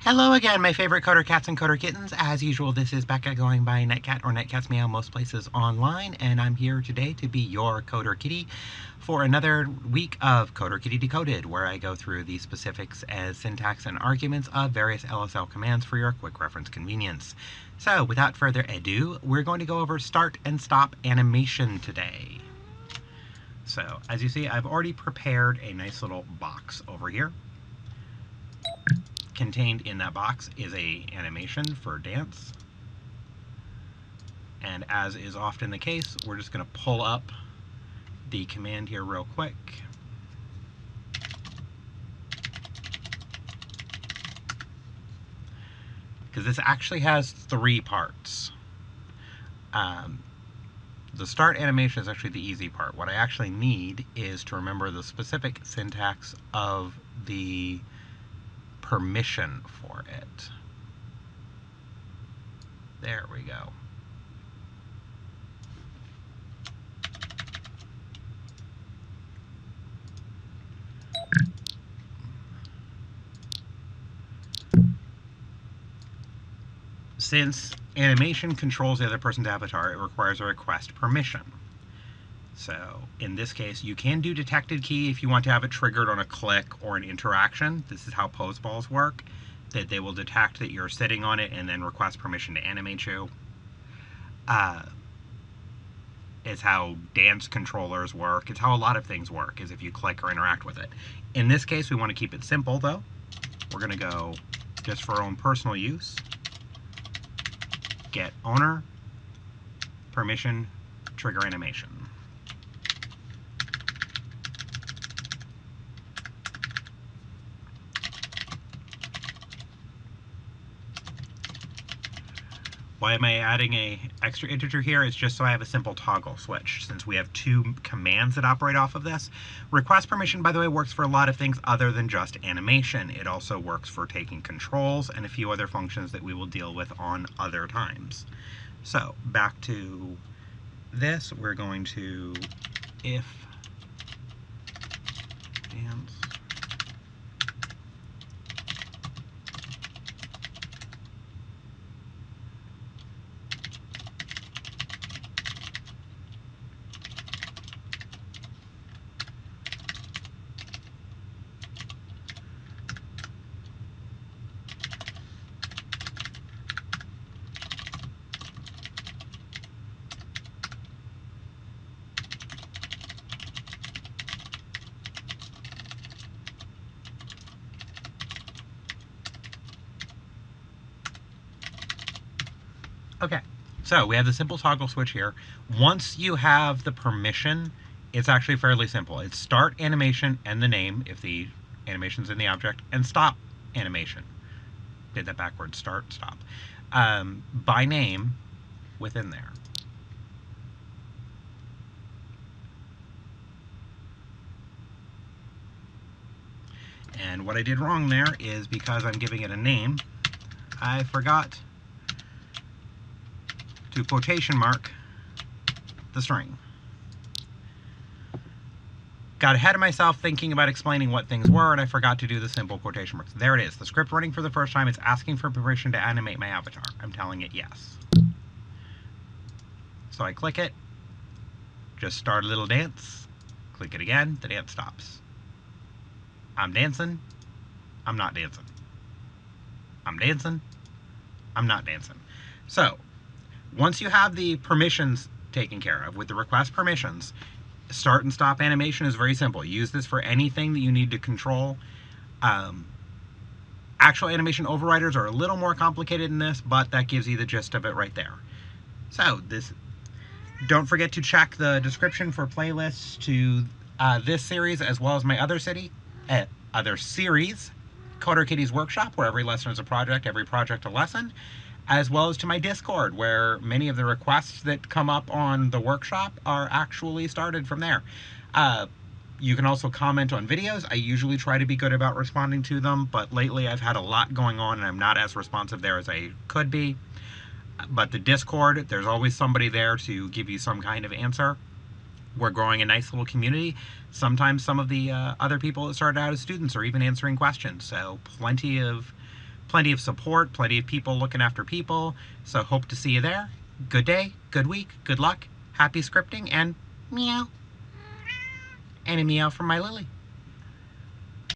Hello again, my favorite coder cats and coder kittens. As usual, this is Becca going by Nightcat or Nightcat's Meow most places online, and I'm here today to be your coder kitty for another week of Coder Kitty Decoded, where I go through the specifics as syntax and arguments of various LSL commands for your quick reference convenience. So, without further ado, we're going to go over start and stop animation today. So, as you see, I've already prepared a nice little box over here. Contained in that box is an animation for dance. And as is often the case, we're just going to pull up the command here real quick. Because this actually has three parts. The start animation is actually the easy part. What I actually need is to remember the specific syntax of the permission for it. There we go. Since animation controls the other person's avatar, it requires a request permission. So, in this case, you can do detected key if you want to have it triggered on a click or an interaction. This is how pose balls work, that they will detect that you're sitting on it and then request permission to animate you. It's how dance controllers work. It's how a lot of things work, is if you click or interact with it. In this case, we want to keep it simple, though. We're going to go, just for our own personal use, get owner, permission, trigger animation. Why am I adding an extra integer here? It's just so I have a simple toggle switch, since we have two commands that operate off of this. Request permission, by the way, works for a lot of things other than just animation. It also works for taking controls and a few other functions that we will deal with on other times. So, back to this, we're going to if dance Okay, so we have the simple toggle switch here. Once you have the permission, it's actually fairly simple. It's start animation and the name, if the animation's in the object, and stop animation. Did that backwards, start, stop. By name within there. And what I did wrong there is, because I'm giving it a name, I forgot to quotation mark the string. Got ahead of myself thinking about explaining what things were, and I forgot to do the simple quotation marks. There it is. The script running for the first time. It's asking for permission to animate my avatar. I'm telling it yes. So I click it, just start a little dance, click it again, the dance stops. I'm dancing, I'm not dancing. I'm dancing, I'm not dancing. So, once you have the permissions taken care of with the request permissions, start and stop animation is very simple. Use this for anything that you need to control. Actual animation overriders are a little more complicated than this, but that gives you the gist of it right there. So don't forget to check the description for playlists to this series, as well as my other series, Coder Kitty's Workshop, where every lesson is a project, every project a lesson, as well as to my Discord, where many of the requests that come up on the workshop are actually started from there. You can also comment on videos. I usually try to be good about responding to them, but lately I've had a lot going on and I'm not as responsive there as I could be. But the Discord, there's always somebody there to give you some kind of answer. We're growing a nice little community. Sometimes some of the other people that started out as students are even answering questions, so plenty of plenty of support, plenty of people looking after people. So hope to see you there. Good day, good week, good luck, happy scripting, and meow. And a meow from my Lily.